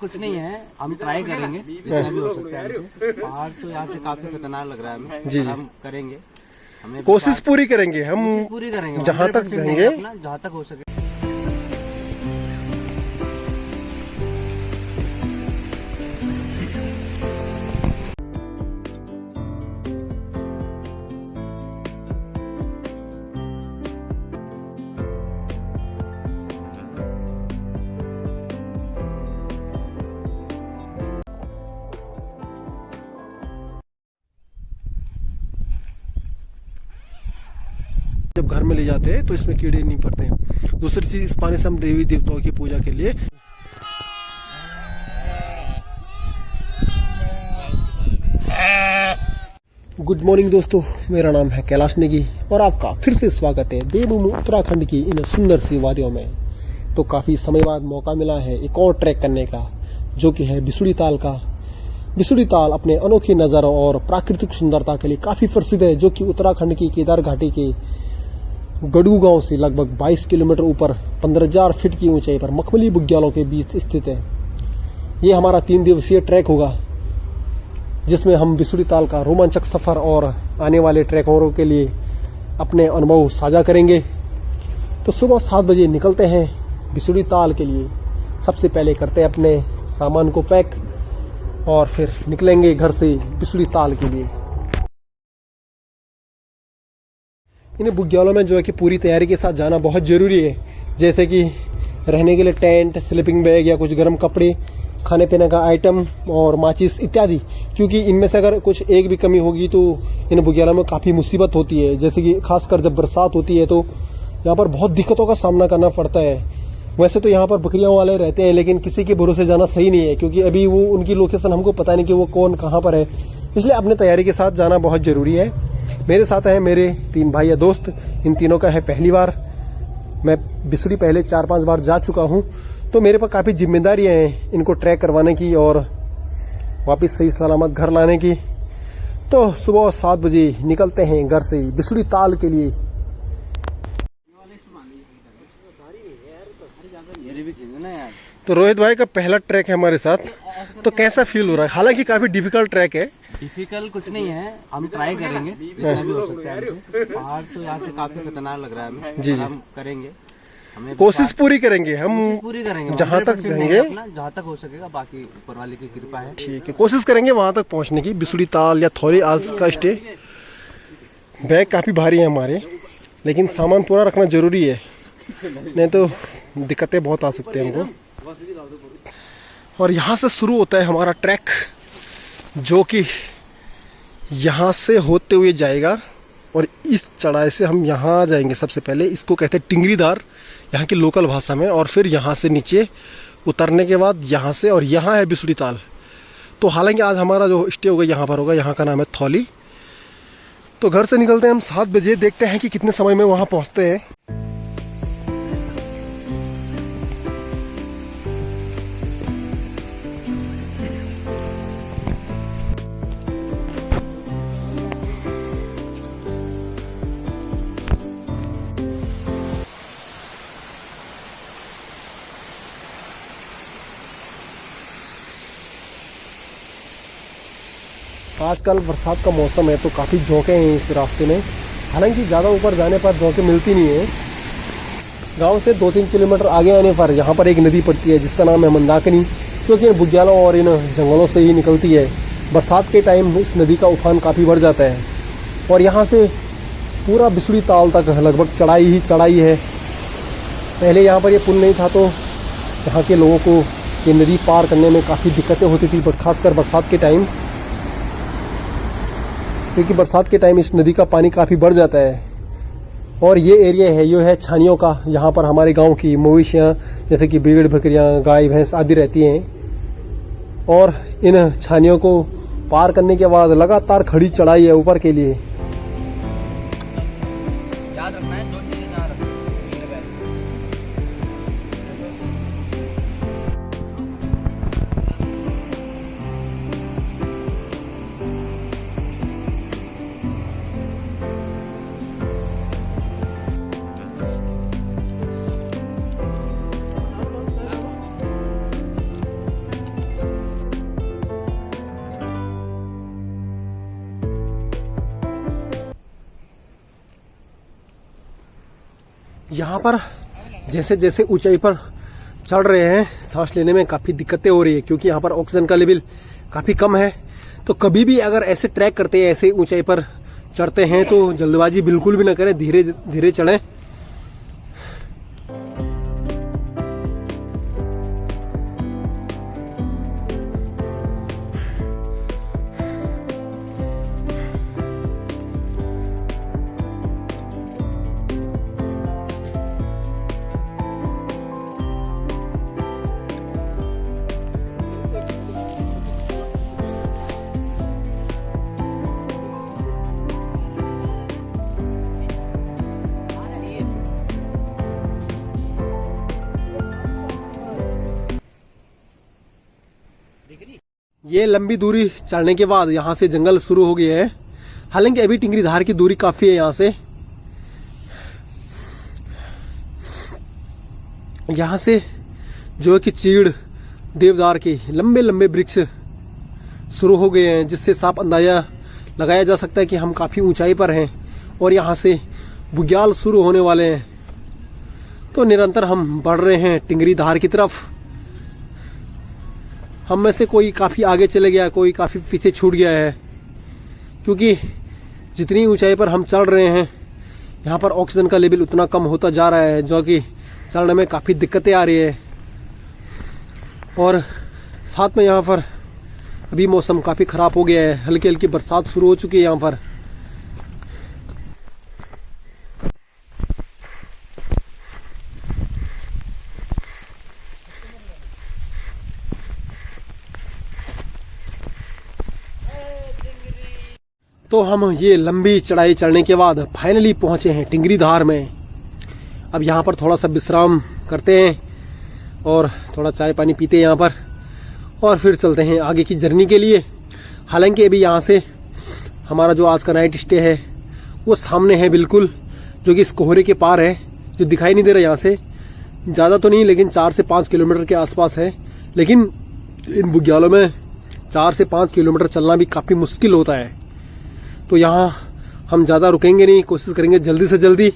कुछ नहीं है, हम ट्राई करेंगे जितना भी हो सकता है हमसे। पहाड़ तो यहाँ से काफी खतरनाक लग रहा है हमें, जी। हम करेंगे, हमें कोशिश पूरी करेंगे हम, पूरी करेंगे जहाँ तक 100% जाएंगे। देंगे अपना, जहाँ तक हो सके। जब घर में ले जाते हैं तो इसमें कीड़े नहीं पड़ते हैं। दूसरी चीज, इस पानी से हम देवी देवताओं की पूजा के लिए गुड मॉर्निंग दोस्तों, मेरा नाम है कैलाश नेगी और आपका फिर से स्वागत है देवभूमि उत्तराखंड की इन सुंदर सी वादियों में। तो काफ़ी समय बाद मौका मिला है एक और ट्रैक करने का, जो कि है बिसुड़ी ताल का। बिसुड़ी ताल अपने अनोखी नज़ारों और प्राकृतिक सुंदरता के लिए काफ़ी प्रसिद्ध है, जो कि उत्तराखंड की केदार घाटी के गड़ू गांव से लगभग 22 किलोमीटर ऊपर 15,000 फीट की ऊंचाई पर मखमली बुग्यालों के बीच स्थित है। ये हमारा 3 दिवसीय ट्रैक होगा, जिसमें हम बिसुड़ी ताल का रोमांचक सफ़र और आने वाले ट्रैकरों के लिए अपने अनुभव साझा करेंगे। तो सुबह 7 बजे निकलते हैं बिसुड़ी ताल के लिए। सबसे पहले करते हैं अपने सामान को पैक और फिर निकलेंगे घर से बिसुड़ी ताल के लिए। इन बुग्यालों में जो है कि पूरी तैयारी के साथ जाना बहुत ज़रूरी है, जैसे कि रहने के लिए टेंट, स्लीपिंग बैग या कुछ गर्म कपड़े, खाने पीने का आइटम और माचिस इत्यादि, क्योंकि इनमें से अगर कुछ एक भी कमी होगी तो इन बुग्यालों में काफ़ी मुसीबत होती है। जैसे कि खासकर जब बरसात होती है तो यहाँ पर बहुत दिक्कतों का सामना करना पड़ता है। वैसे तो यहाँ पर बकरियों वाले रहते हैं, लेकिन किसी के भरोसे जाना सही नहीं है, क्योंकि अभी वो उनकी लोकेशन हमको पता नहीं कि वो कौन कहाँ पर है। इसलिए अपने तैयारी के साथ जाना बहुत ज़रूरी है। मेरे साथ हैं मेरे 3 भाई या दोस्त, इन तीनों का है पहली बार। मैं बिसुड़ी पहले 4-5 बार जा चुका हूँ, तो मेरे पर काफ़ी जिम्मेदारियाँ हैं इनको ट्रैक करवाने की और वापस सही सलामत घर लाने की। तो सुबह 7 बजे निकलते हैं घर से बिसुड़ी ताल के लिए। तो रोहित भाई का पहला ट्रैक है हमारे साथ, तो कैसा फील हो रहा है? हालांकि काफ़ी डिफिकल्ट ट्रैक है। डिफिकल्ट कुछ नहीं है, हम ट्राई करेंगे जितना भी हो सकता है हमसे। पहाड़ तो यहाँ से काफी खतरनाक लग रहा है हमें, जी। हम करेंगे, हमें कोशिश पूरी करेंगे हम, पूरी करेंगे, जहाँ तक 100% जाएंगे देंगे अपना, जहाँ तक हो सकेगा। बाकी ऊपर वाले की कृपा है। ठीक है, कोशिश करेंगे वहाँ तक पहुँचने की, बिसुड़ी ताल या थोड़ी आज का स्टे। बैग काफ़ी भारी है हमारे, लेकिन सामान पूरा रखना ज़रूरी है, नहीं तो दिक्कतें बहुत आ सकते हैं हमको। और यहाँ से शुरू होता है हमारा ट्रैक, जो कि यहाँ से होते हुए जाएगा और इस चढ़ाई से हम यहाँ जाएंगे। सबसे पहले इसको कहते हैं टिंगरीदार यहाँ की लोकल भाषा में, और फिर यहाँ से नीचे उतरने के बाद यहाँ से, और यहाँ है बिसुड़ी ताल। तो हालांकि आज हमारा जो स्टे होगा यहाँ पर होगा, यहाँ का नाम है थौली। तो घर से निकलते हैं हम 7 बजे, देखते हैं कि कितने समय में वहाँ पहुँचते हैं। आजकल बरसात का मौसम है, तो काफ़ी झोंके हैं इस रास्ते में। हालांकि ज़्यादा ऊपर जाने पर झोंके मिलती नहीं है। गांव से 2-3 किलोमीटर आगे आने पर यहाँ पर एक नदी पड़ती है, जिसका नाम है मंदाकिनी, जो कि इन बुग्यालों और इन जंगलों से ही निकलती है। बरसात के टाइम इस नदी का उफान काफ़ी बढ़ जाता है, और यहाँ से पूरा बिसुड़ी ताल तक लगभग चढ़ाई ही चढ़ाई है। पहले यहाँ पर ये पुल नहीं था, तो यहाँ के लोगों को ये नदी पार करने में काफ़ी दिक्कतें होती थी, खासकर बरसात के टाइम, क्योंकि बरसात के टाइम इस नदी का पानी काफ़ी बढ़ जाता है। और ये एरिया है, ये है छानियों का। यहाँ पर हमारे गांव की मवेशियाँ, जैसे कि भेड़ बकरियाँ, गाय भैंस आदि रहती हैं, और इन छानियों को पार करने के बाद लगातार खड़ी चढ़ाई है ऊपर के लिए। याद रखना है, 2 चीजें याद रखना है। यहाँ पर जैसे जैसे ऊंचाई पर चढ़ रहे हैं सांस लेने में काफ़ी दिक्कतें हो रही है, क्योंकि यहाँ पर ऑक्सीजन का लेवल काफ़ी कम है। तो कभी भी अगर ऐसे ट्रैक करते हैं, ऐसे ऊंचाई पर चढ़ते हैं, तो जल्दबाजी बिल्कुल भी ना करें, धीरे धीरे चढ़ें। ये लंबी दूरी चढ़ने के बाद यहाँ से जंगल शुरू हो गया है। हालांकि अभी टिंगरी धार की दूरी काफ़ी है। यहाँ से जो है कि चीड़ देवदार के लंबे लंबे वृक्ष शुरू हो गए हैं, जिससे साफ अंदाजा लगाया जा सकता है कि हम काफ़ी ऊंचाई पर हैं और यहाँ से बुग्याल शुरू होने वाले हैं। तो निरंतर हम बढ़ रहे हैं टिंगरी धार की तरफ। हम में से कोई काफ़ी आगे चले गया, कोई काफ़ी पीछे छूट गया है, क्योंकि जितनी ऊंचाई पर हम चढ़ रहे हैं यहाँ पर ऑक्सीजन का लेवल उतना कम होता जा रहा है, जो कि चढ़ने में काफ़ी दिक्कतें आ रही है। और साथ में यहाँ पर अभी मौसम काफ़ी ख़राब हो गया है, हल्की हल्की बरसात शुरू हो चुकी है यहाँ पर। तो हम ये लंबी चढ़ाई चढ़ने के बाद फाइनली पहुँचे हैं टिंगरी धार में। अब यहाँ पर थोड़ा सा विश्राम करते हैं और थोड़ा चाय पानी पीते हैं यहाँ पर, और फिर चलते हैं आगे की जर्नी के लिए। हालांकि अभी यहाँ से हमारा जो आज का नाइट स्टे है वो सामने है बिल्कुल, जो कि इस कोहरे के पार है, जो दिखाई नहीं दे रहा यहाँ से। ज़्यादा तो नहीं, लेकिन 4 से 5 किलोमीटर के आसपास है। लेकिन इन बुग्यालों में 4 से 5 किलोमीटर चलना भी काफ़ी मुश्किल होता है। तो यहाँ हम ज़्यादा रुकेंगे नहीं, कोशिश करेंगे जल्दी से जल्दी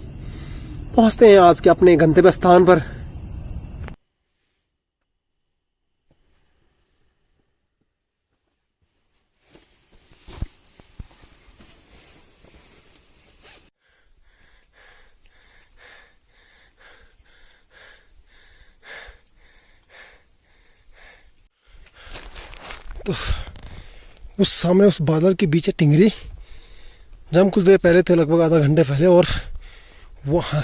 पहुँचते हैं आज के अपने गंतव्य स्थान पर। तो उस सामने उस बादल के बीच है टिंगरी, जब हम कुछ देर पहले थे, लगभग आधा घंटे पहले, और यहाँ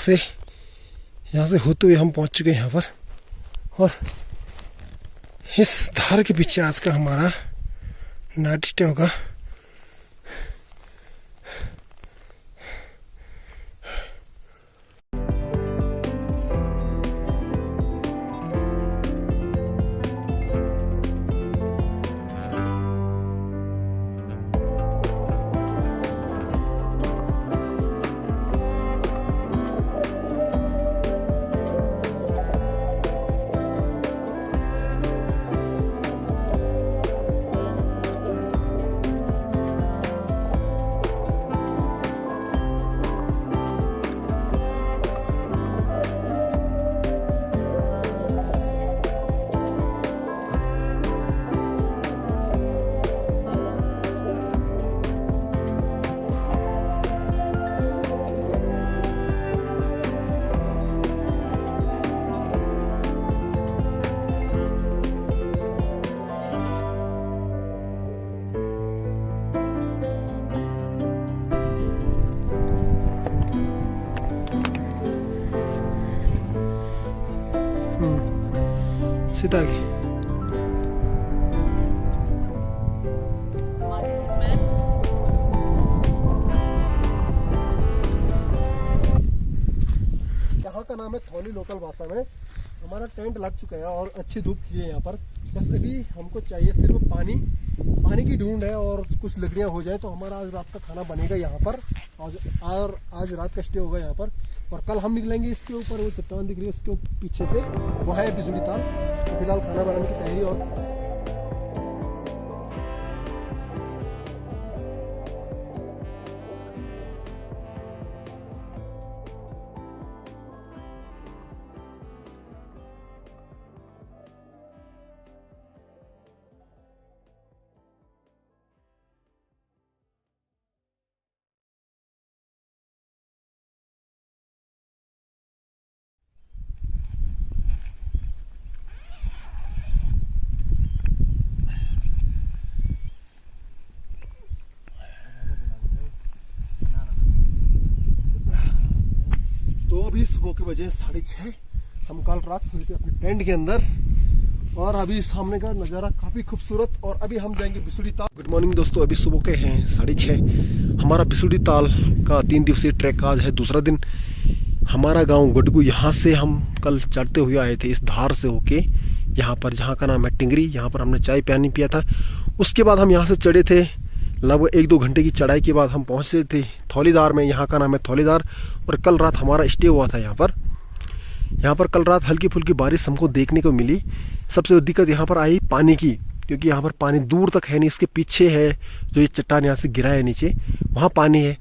से होते हुए हम पहुँच चुके हैं यहाँ पर। और इस धार के पीछे आज का हमारा नाइट स्टे होगा। सीधा आगे। यहाँ का नाम है थौली लोकल भाषा में। हमारा टेंट लग चुका है और अच्छी धूप खिली है यहाँ पर। बस अभी हमको चाहिए सिर्फ पानी की ढूंढ है और कुछ लकड़ियाँ हो जाए तो हमारा आज रात का खाना बनेगा यहाँ पर। आज रात का स्टे होगा यहाँ पर, और कल हम निकलेंगे इसके ऊपर। वो चट्टान दिख रही है उसके पीछे से, वहाँ है बिजुली ताल। तो फिलहाल खाना बनाने की तैयारी। और अभी सुबह के बजे 6:30। हम कल रात सोए थे अपने टेंट के अंदर और अभी सामने का नज़ारा काफ़ी खूबसूरत। और अभी हम जाएंगे बिसुड़ी ताल। गुड मॉर्निंग दोस्तों, अभी सुबह के हैं 6:30। हमारा बिसुड़ी ताल का 3 दिवसीय ट्रैक आज है दूसरा दिन। हमारा गांव गडगू, यहाँ से हम कल चढ़ते हुए आए थे इस धार से होके यहाँ पर, जहाँ का नाम है टिंगरी। यहाँ पर हमने चाय पानी पिया था। उसके बाद हम यहाँ से चढ़े थे। लगभग 1-2 घंटे की चढ़ाई के बाद हम पहुँचे थे थौलीदार में। यहाँ का नाम है थौलीदार। और कल रात हमारा स्टे हुआ था यहाँ पर। कल रात हल्की फुल्की बारिश हमको देखने को मिली। सबसे दिक्कत यहाँ पर आई पानी की, क्योंकि यहाँ पर पानी दूर तक है नहीं। इसके पीछे है जो ये चट्टान यहाँ से गिरा है नीचे, वहाँ पानी है,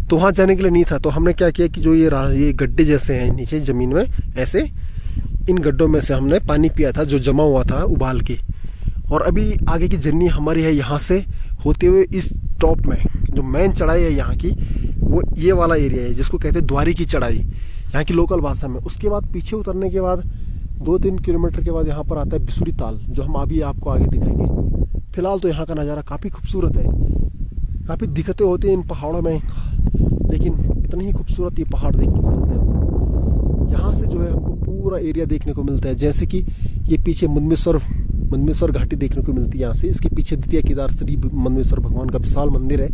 तो वहाँ जाने के लिए नहीं था। तो हमने क्या किया कि जो ये गड्ढे जैसे हैं नीचे ज़मीन में, ऐसे इन गड्ढों में से हमने पानी पिया था जो जमा हुआ था उबाल के। और अभी आगे की जर्नी हमारी है यहाँ से होते हुए इस टॉप में, जो मेन चढ़ाई है यहाँ की, वो ये वाला एरिया है जिसको कहते हैं द्वारी की चढ़ाई यहाँ की लोकल भाषा में। उसके बाद पीछे उतरने के बाद 2-3 किलोमीटर के बाद यहाँ पर आता है बिसुड़ी ताल, जो हम अभी आपको आगे दिखाएंगे। फिलहाल तो यहाँ का नज़ारा काफ़ी खूबसूरत है। काफ़ी दिक्कतें होती हैं इन पहाड़ों में, लेकिन इतने ही खूबसूरत ये पहाड़ देखने को मिलते हैं हमको। यहाँ से जो है हमको पूरा एरिया देखने को मिलता है। जैसे कि ये पीछे मन्मेश्वर घाटी देखने को मिलती है यहाँ से। इसके पीछे द्वितीय केदार श्री मन्मेश्वर भगवान का विशाल मंदिर है।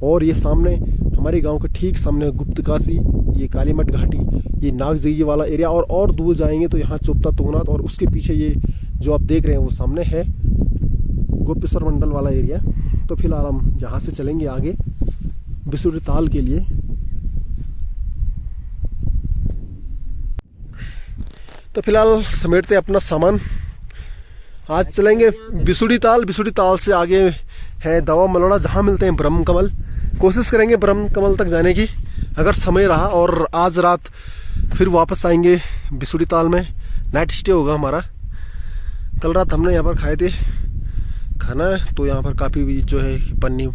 और ये सामने हमारे गांव के ठीक सामने गुप्तकाशी, ये कालीमठ घाटी, ये नागजई वाला एरिया। और दूर जाएंगे तो यहाँ चोपता तुंगनाथ, और उसके पीछे ये जो आप देख रहे हैं वो सामने है गोपेश्वर मंडल वाला एरिया। तो फिलहाल हम यहाँ से चलेंगे आगे बिसुड़ी ताल के लिए। तो फिलहाल समेटते अपना सामान, आज चलेंगे बिसुड़ी ताल। बिसुड़ी ताल से आगे है दवा मलौड़ा, जहाँ मिलते हैं ब्रह्म कमल। कोशिश करेंगे ब्रह्म कमल तक जाने की अगर समय रहा, और आज रात फिर वापस आएंगे बिसुड़ी ताल में। नाइट स्टे होगा हमारा। कल रात हमने यहाँ पर खाए थे खाना, तो यहाँ पर काफ़ी भी जो है पन्नी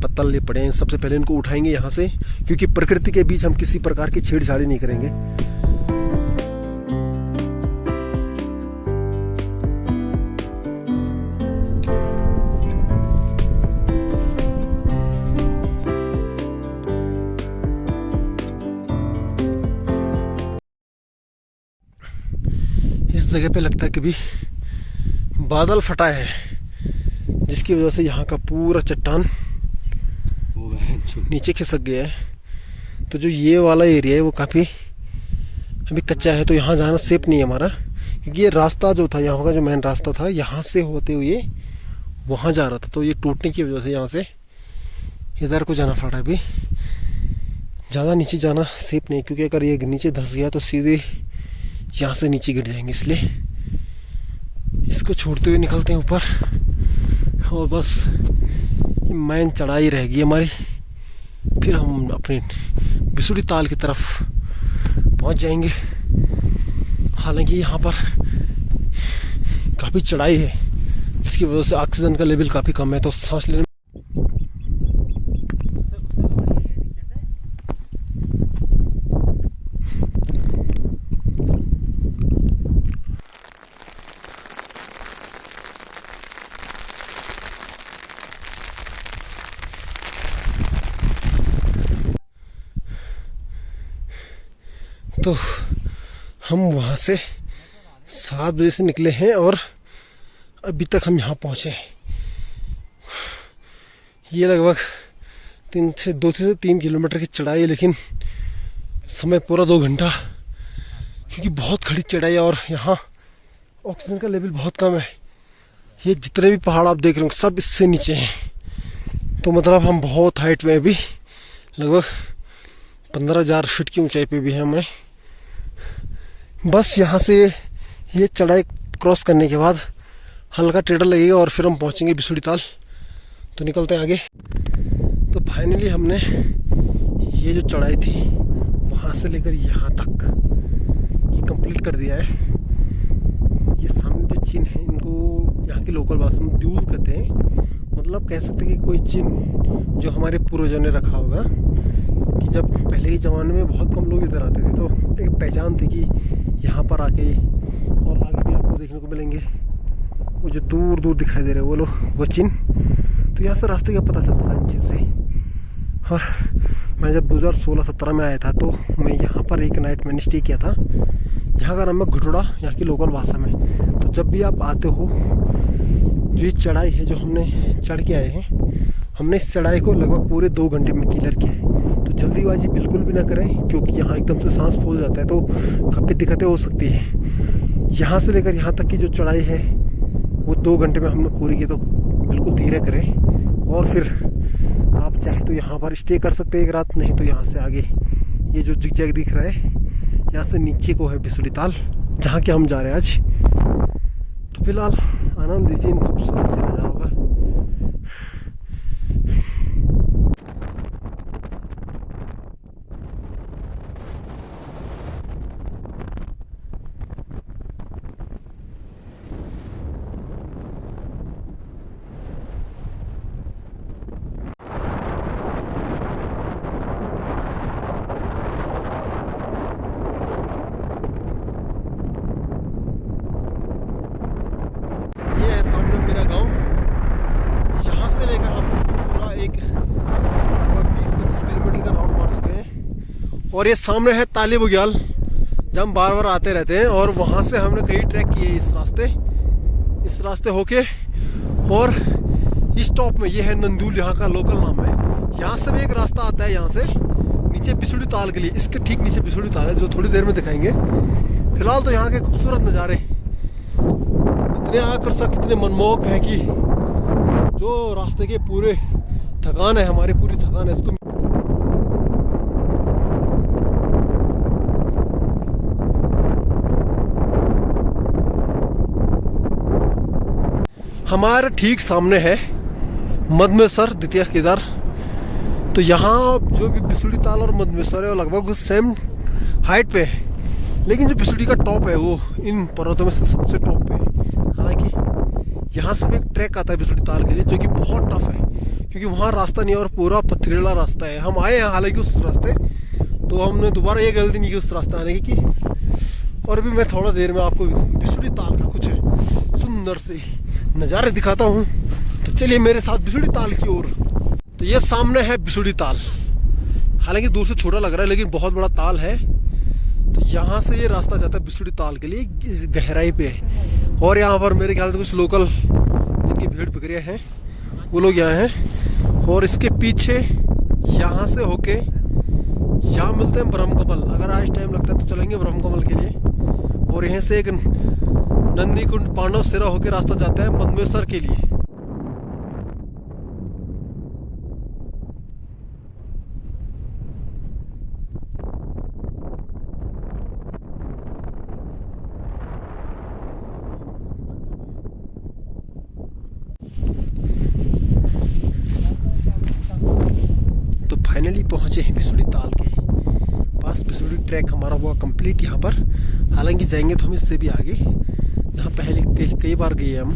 पत्तल ले पड़े हैं। सबसे पहले इनको उठाएंगे यहाँ से, क्योंकि प्रकृति के बीच हम किसी प्रकार की छेड़छाड़ी नहीं करेंगे। इस जगह पे लगता है कि भी बादल फटा है, जिसकी वजह से यहाँ का पूरा चट्टान नीचे खिसक गया है। तो जो ये वाला एरिया है वो काफ़ी अभी कच्चा है, तो यहाँ जाना सेफ नहीं है हमारा, क्योंकि ये रास्ता जो था यहाँ का, जो मेन रास्ता था, यहाँ से होते हुए वहाँ जा रहा था। तो ये टूटने की वजह से यहाँ से इधर को जाना पड़ा। अभी ज़्यादा नीचे जाना सेफ नहीं, क्योंकि अगर ये नीचे धंस गया तो सीधे यहाँ से नीचे गिर जाएंगे। इसलिए इसको छोड़ते हुए निकलते हैं ऊपर, और बस मेन चढ़ाई रहेगी हमारी। फिर हम अपने बिसुड़ी ताल की तरफ पहुंच जाएंगे। हालांकि यहाँ पर काफ़ी चढ़ाई है, जिसकी वजह से ऑक्सीजन का लेवल काफ़ी कम है, तो सांस लेने तो हम वहाँ से 7 बजे से निकले हैं और अभी तक हम यहाँ पहुँचे। ये लगभग 2 से 3 किलोमीटर की चढ़ाई है, लेकिन समय पूरा 2 घंटा, क्योंकि बहुत खड़ी चढ़ाई है और यहाँ ऑक्सीजन का लेवल बहुत कम है। ये जितने भी पहाड़ आप देख रहे होंगे सब इससे नीचे हैं, तो मतलब हम बहुत हाइट में अभी लगभग 15,000 फीट की ऊंचाई पे भी हैं हमें। बस यहाँ से ये चढ़ाई क्रॉस करने के बाद हल्का टेढ़ा लगेगा और फिर हम पहुँचेंगे बिसुड़ी ताल। तो निकलते हैं आगे। तो फाइनली हमने ये जो चढ़ाई थी वहाँ से लेकर यहाँ तक ये कंप्लीट कर दिया है। ये सामने जो चिन्ह है, इनको यहाँ की लोकल भाषा में द्यूल कहते हैं। मतलब कह सकते हैं कि कोई चिन्ह जो हमारे पूर्वजों ने रखा होगा, कि जब पहले के ज़माने में बहुत कम लोग इधर आते थे, तो एक पहचान थी कि यहाँ पर आके, और आगे भी आपको देखने को मिलेंगे वो जो दूर दूर दिखाई दे रहे हैं वो लोग, वो चिन्ह। तो यहाँ से रास्ते का पता चलता था इन चीज़ से। और मैं जब 2016-17 में आया था तो मैं यहाँ पर एक नाइट मैंने स्टे किया था। यहाँ का नाम है घुटड़ा, यहाँ की लोकल भाषा में। तो जब भी आप आते हो, जो ये चढ़ाई है जो हमने चढ़ के आए हैं, हमने इस चढ़ाई को लगभग पूरे 2 घंटे में क्लियर किया है। तो जल्दीबाजी बिल्कुल भी ना करें, क्योंकि यहाँ एकदम से सांस फूल जाता है तो काफ़ी दिक्कतें हो सकती है। यहाँ से लेकर यहाँ तक की जो चढ़ाई है वो 2 घंटे में हमने पूरी की। तो बिल्कुल धीरे करें, और फिर आप चाहे तो यहाँ पर स्टे कर सकते हैं एक रात, नहीं तो यहाँ से आगे ये जो जिगजैग दिख रहा है, यहाँ से नीचे को है बिसुड़ी ताल, जहाँ के हम जा रहे हैं आज। तो फिलहाल आनंद लीजिए इन खूबसूरत से नज़ारों का। ये है सामने मेरा गांव। यहाँ से लेकर हम पूरा एक 20-25 किलोमीटर का राउंड मार चुके हैं। और ये सामने है ताली बुग्याल, जब हम बार बार आते रहते हैं। और वहाँ से हमने कई ट्रैक किए इस रास्ते होके, और इस टॉप में ये है नंदूल, यहाँ का लोकल नाम है। यहाँ से भी एक रास्ता आता है यहाँ से नीचे बिसुड़ी ताल के लिए। इसके ठीक नीचे बिसुड़ी ताल है, जो थोड़ी देर में दिखाएंगे। फिलहाल तो यहाँ के खूबसूरत नज़ारे इतने आकर्षक, इतने मनमोहक है कि जो रास्ते के पूरे थकान है, हमारी पूरी थकान है इसको। हमारे ठीक सामने है मधमेश्वर द्वितीय केदार। तो यहाँ जो भी बिसुड़ी ताल और मधमेश्वर है वो लगभग सेम हाइट पे है, लेकिन जो बिसुड़ी का टॉप है वो इन पर्वतों में से सबसे टॉप पे है। हालांकि यहाँ से भी एक ट्रैक आता है बिसुड़ी ताल के लिए, जो कि बहुत टफ है, क्योंकि वहाँ रास्ता नहीं है और पूरा पथरीला रास्ता है। हम आए हैं हालांकि उस रास्ते, तो हमने दोबारा ये गलती नहीं की उस रास्ते आने की। और अभी मैं थोड़ा देर में आपको बिसुड़ी ताल का कुछ सुंदर से नज़ारे दिखाता हूँ। तो चलिए मेरे साथ बिसुड़ी ताल की ओर। तो ये सामने है बिसुड़ी ताल, हालांकि दूर से छोटा लग रहा है लेकिन बहुत बड़ा ताल है। तो यहाँ से ये रास्ता जाता है बिसुड़ी ताल के लिए, इस गहराई पे है। और यहाँ पर मेरे ख्याल से कुछ लोकल जिनकी भेड़ बकरियाँ हैं वो लोग यहाँ हैं। और इसके पीछे यहाँ से होके यहाँ मिलते हैं ब्रह्मकमल। अगर आज टाइम लगता है तो चलेंगे ब्रह्मकमल के लिए। और यहाँ से एक नंदी कुंड पांडव सिरा होके रास्ता जाता है मधमेश्वर के लिए। तो फाइनली पहुंचे हैं बिसुड़ी ताल के पास। बिसुड़ी ट्रैक हमारा हुआ कंप्लीट यहाँ पर। हालांकि जाएंगे तो हम इससे भी आगे, जहाँ पहले कई बार गए हम,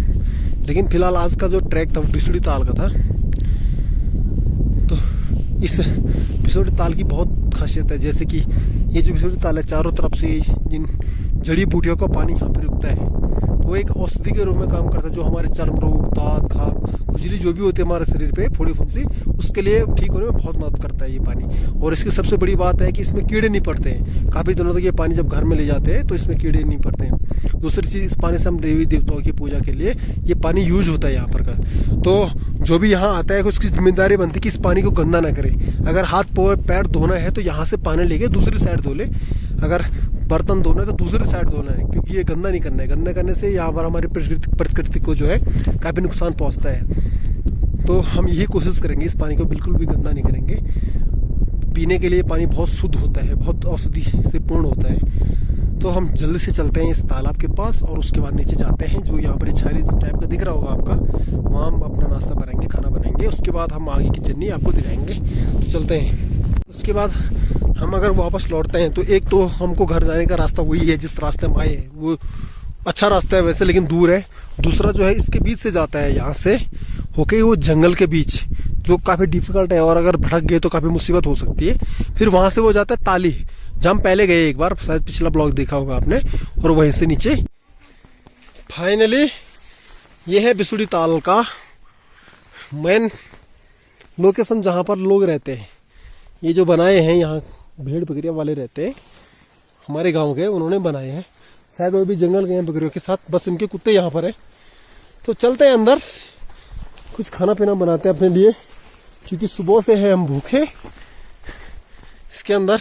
लेकिन फिलहाल आज का जो ट्रैक था वो बिसुड़ी ताल का था। तो इस बिसुड़ी ताल की बहुत खासियत है, जैसे कि ये जो बिसुड़ी ताल है, चारों तरफ से जिन जड़ी बूटियों का पानी यहाँ पर रुकता है, वो एक औषधि के रूप में काम करता है, जो हमारे चर्म रोग, दांत, खाक, खुजली जो भी होते हैं हमारे शरीर पे, फोड़ी फुंसी, उसके लिए ठीक होने में बहुत मदद करता है ये पानी। और इसकी सबसे बड़ी बात है कि इसमें कीड़े नहीं पड़ते हैं। काफ़ी दिनों तक ये पानी जब घर में ले जाते हैं तो इसमें कीड़े नहीं पड़ते हैं। दूसरी चीज़, इस पानी से हम देवी देवताओं की पूजा के लिए ये पानी यूज होता है यहाँ पर का। तो जो भी यहाँ आता है उसकी जिम्मेदारी बनती है कि इस पानी को गंदा ना करे। अगर हाथ पैर धोना है तो यहाँ से पानी लेके दूसरी साइड धो ले, अगर बर्तन धोना है तो दूसरी साइड धोना है, क्योंकि ये गंदा नहीं करना है। गंदा करने से यहाँ पर हमारी प्रकृति को जो है काफ़ी नुकसान पहुँचता है। तो हम यही कोशिश करेंगे, इस पानी को बिल्कुल भी गंदा नहीं करेंगे। पीने के लिए पानी बहुत शुद्ध होता है, बहुत औषधि से पूर्ण होता है। तो हम जल्दी से चलते हैं इस तालाब के पास, और उसके बाद नीचे जाते हैं, जो यहाँ पर छारी टाइप का दिख रहा होगा आपका, वहाँ हम अपना नाश्ता बनाएंगे, खाना बनाएंगे। उसके बाद हम आगे की जर्नी आपको दिखाएंगे। तो चलते हैं। उसके बाद हम अगर वापस लौटते हैं तो एक तो हमको घर जाने का रास्ता वही है जिस रास्ते हम आए हैं, वो अच्छा रास्ता है वैसे, लेकिन दूर है। दूसरा जो है इसके बीच से जाता है, यहाँ से होके वो जंगल के बीच, जो काफ़ी डिफिकल्ट है, और अगर भटक गए तो काफ़ी मुसीबत हो सकती है। फिर वहाँ से वो जाता है ताली, जहाँ हम पहले गए एक बार, शायद पिछला ब्लॉग देखा होगा आपने। और वहीं से नीचे फाइनली ये है बिसुड़ी ताल का मेन लोकेशन, जहाँ पर लोग रहते हैं। ये जो बनाए हैं यहाँ भेड़ बकरियां वाले रहते हैं हमारे गांव के, उन्होंने बनाए हैं। शायद वो भी जंगल गए हैं बकरियों के साथ, बस इनके कुत्ते यहाँ पर है। तो चलते हैं अंदर, कुछ खाना पीना बनाते हैं अपने लिए, क्योंकि सुबह से है हम भूखे। इसके अंदर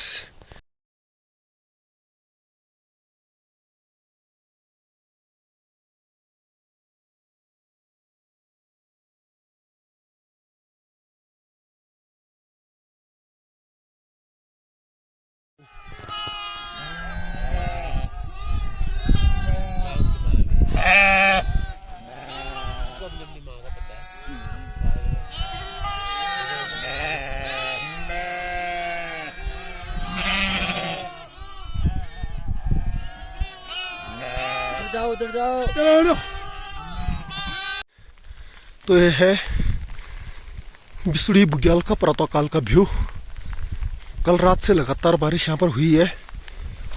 उधर जाओ। तो ये है बिसुड़ी बुग्याल का प्रातःकाल का व्यू। कल रात से लगातार बारिश यहाँ पर हुई है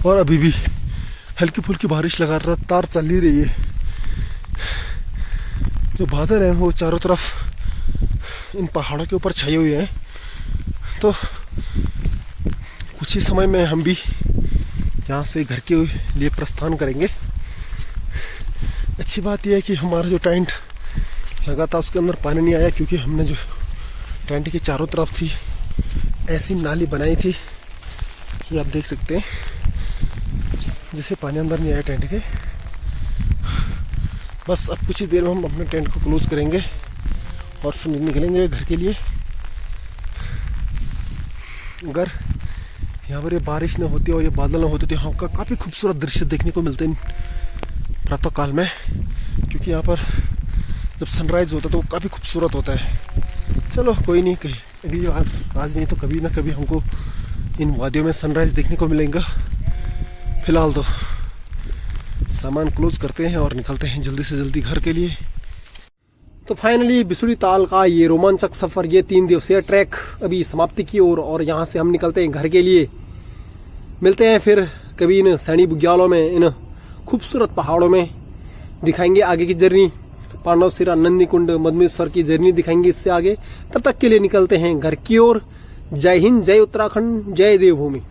और अभी भी हल्की फुल्की बारिश लगातार चल ही रही है। जो बादल हैं वो चारों तरफ इन पहाड़ों के ऊपर छाए हुए हैं। तो कुछ ही समय में हम भी यहाँ से घर के लिए प्रस्थान करेंगे। अच्छी बात यह है कि हमारा जो टेंट लगा था उसके अंदर पानी नहीं आया, क्योंकि हमने जो टेंट के चारों तरफ थी ऐसी नाली बनाई थी, ये आप देख सकते हैं, जिससे पानी अंदर नहीं आया टेंट के। बस अब कुछ ही देर में हम अपने टेंट को क्लोज करेंगे और फिर निकलेंगे घर के लिए। अगर यहाँ पर ये बारिश न होती और ये बादल न होते तो यहाँ का काफ़ी खूबसूरत दृश्य देखने को मिलते हैं प्रातःकाल में, क्योंकि यहाँ पर जब सनराइज होता है तो वो काफ़ी खूबसूरत होता है। चलो कोई नहीं, कहीं अगली बार, आज नहीं तो कभी ना कभी हमको इन वादियों में सनराइज देखने को मिलेगा। फिलहाल तो सामान क्लोज करते हैं और निकलते हैं जल्दी से जल्दी घर के लिए। तो फाइनली बिसुड़ी ताल का ये रोमांचक सफर, ये 3 दिवसीय ट्रैक अभी समाप्ति की ओर, और यहाँ से हम निकलते हैं घर के लिए। मिलते हैं फिर कभी इन सैनी बुग्यालों में, इन खूबसूरत पहाड़ों में, दिखाएंगे आगे की जर्नी। पांडव सिरा, नंदी कुंड, मदमेश्वर की जर्नी दिखाएंगे इससे आगे। तब तक के लिए निकलते हैं घर की ओर। जय हिंद, जय उत्तराखंड, जय देवभूमि।